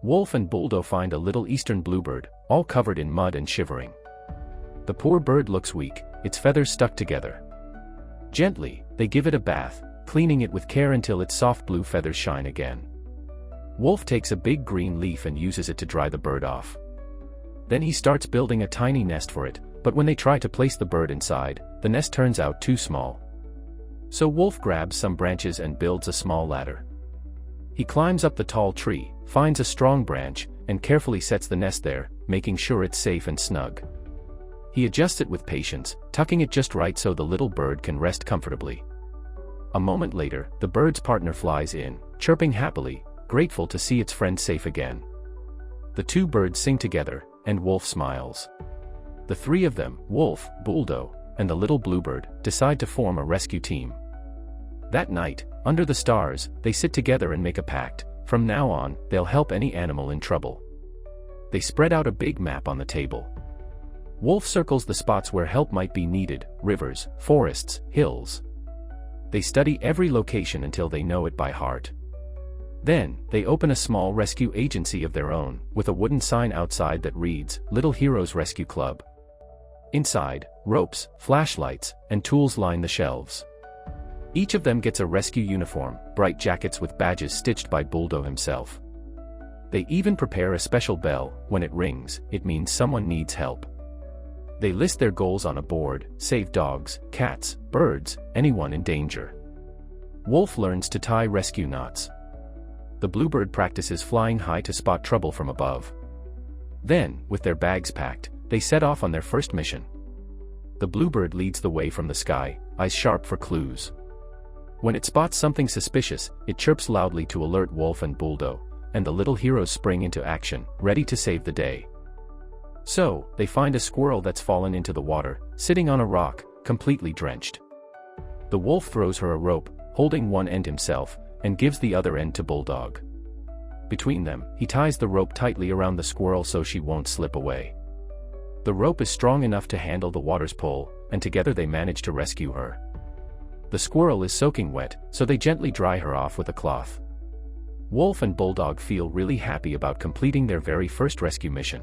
Wolf and Buldo find a little Eastern Bluebird, all covered in mud and shivering. The poor bird looks weak, its feathers stuck together. Gently, they give it a bath, cleaning it with care until its soft blue feathers shine again. Wolf takes a big green leaf and uses it to dry the bird off. Then he starts building a tiny nest for it, but when they try to place the bird inside, the nest turns out too small. So Wolf grabs some branches and builds a small ladder. He climbs up the tall tree, finds a strong branch, and carefully sets the nest there, making sure it's safe and snug. He adjusts it with patience, tucking it just right so the little bird can rest comfortably. A moment later, the bird's partner flies in, chirping happily, grateful to see its friend safe again. The two birds sing together, and Wolf smiles. The three of them, Wolf, Buldo, and the little bluebird, decide to form a rescue team. That night, under the stars, they sit together and make a pact. From now on, they'll help any animal in trouble. They spread out a big map on the table. Wolf circles the spots where help might be needed: rivers, forests, hills. They study every location until they know it by heart. Then, they open a small rescue agency of their own, with a wooden sign outside that reads, "Little Heroes Rescue Club." Inside, ropes, flashlights, and tools line the shelves. Each of them gets a rescue uniform, bright jackets with badges stitched by Buldo himself. They even prepare a special bell. When it rings, it means someone needs help. They list their goals on a board: save dogs, cats, birds, anyone in danger. Wolf learns to tie rescue knots. The bluebird practices flying high to spot trouble from above. Then, with their bags packed, they set off on their first mission. The bluebird leads the way from the sky, eyes sharp for clues. When it spots something suspicious, it chirps loudly to alert Wolf and Buldo, and the little heroes spring into action, ready to save the day. So, they find a squirrel that's fallen into the water, sitting on a rock, completely drenched. The wolf throws her a rope, holding one end himself, and gives the other end to Bulldog. Between them, he ties the rope tightly around the squirrel so she won't slip away. The rope is strong enough to handle the water's pull, and together they manage to rescue her. The squirrel is soaking wet, so they gently dry her off with a cloth. Wolf and Bulldog feel really happy about completing their very first rescue mission.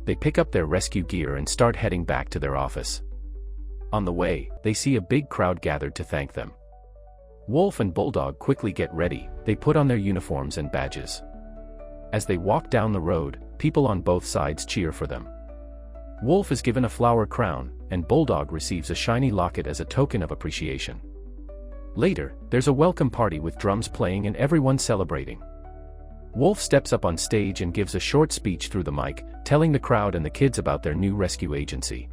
They pick up their rescue gear and start heading back to their office. On the way, they see a big crowd gathered to thank them. Wolf and Bulldog quickly get ready. They put on their uniforms and badges. As they walk down the road, people on both sides cheer for them. Wolf is given a flower crown, and Bulldog receives a shiny locket as a token of appreciation. Later, there's a welcome party with drums playing and everyone celebrating. Wolf steps up on stage and gives a short speech through the mic, telling the crowd and the kids about their new rescue agency.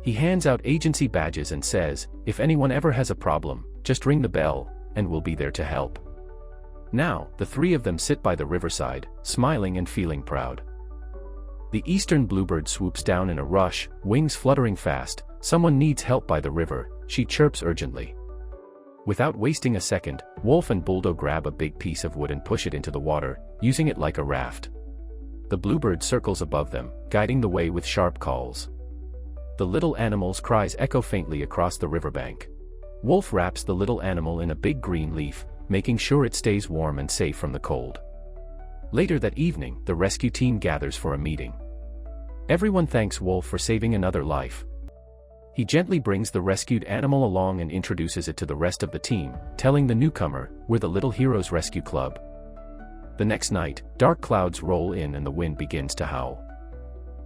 He hands out agency badges and says, "If anyone ever has a problem, just ring the bell, and we'll be there to help." Now, the three of them sit by the riverside, smiling and feeling proud. The Eastern Bluebird swoops down in a rush, wings fluttering fast. "Someone needs help by the river," she chirps urgently. Without wasting a second, Wolf and Buldo grab a big piece of wood and push it into the water, using it like a raft. The bluebird circles above them, guiding the way with sharp calls. The little animal's cries echo faintly across the riverbank. Wolf wraps the little animal in a big green leaf, making sure it stays warm and safe from the cold. Later that evening, the rescue team gathers for a meeting. Everyone thanks Wolf for saving another life. He gently brings the rescued animal along and introduces it to the rest of the team, telling the newcomer, "We're the Little Heroes Rescue Club." The next night, dark clouds roll in and the wind begins to howl.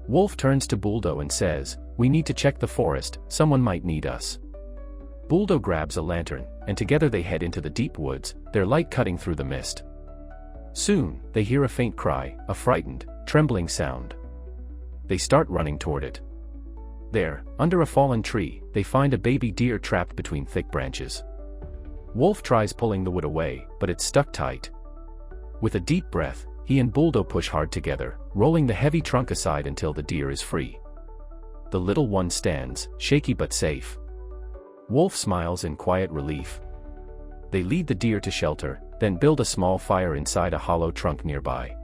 Wolf turns to Buldo and says, "We need to check the forest, someone might need us." Buldo grabs a lantern, and together they head into the deep woods, their light cutting through the mist. Soon, they hear a faint cry, a frightened, trembling sound. They start running toward it. There, under a fallen tree, they find a baby deer trapped between thick branches. Wolf tries pulling the wood away, but it's stuck tight. With a deep breath, he and Buldo push hard together, rolling the heavy trunk aside until the deer is free. The little one stands, shaky but safe. Wolf smiles in quiet relief. They lead the deer to shelter, then build a small fire inside a hollow trunk nearby.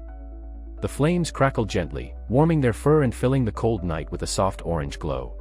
The flames crackle gently, warming their fur and filling the cold night with a soft orange glow.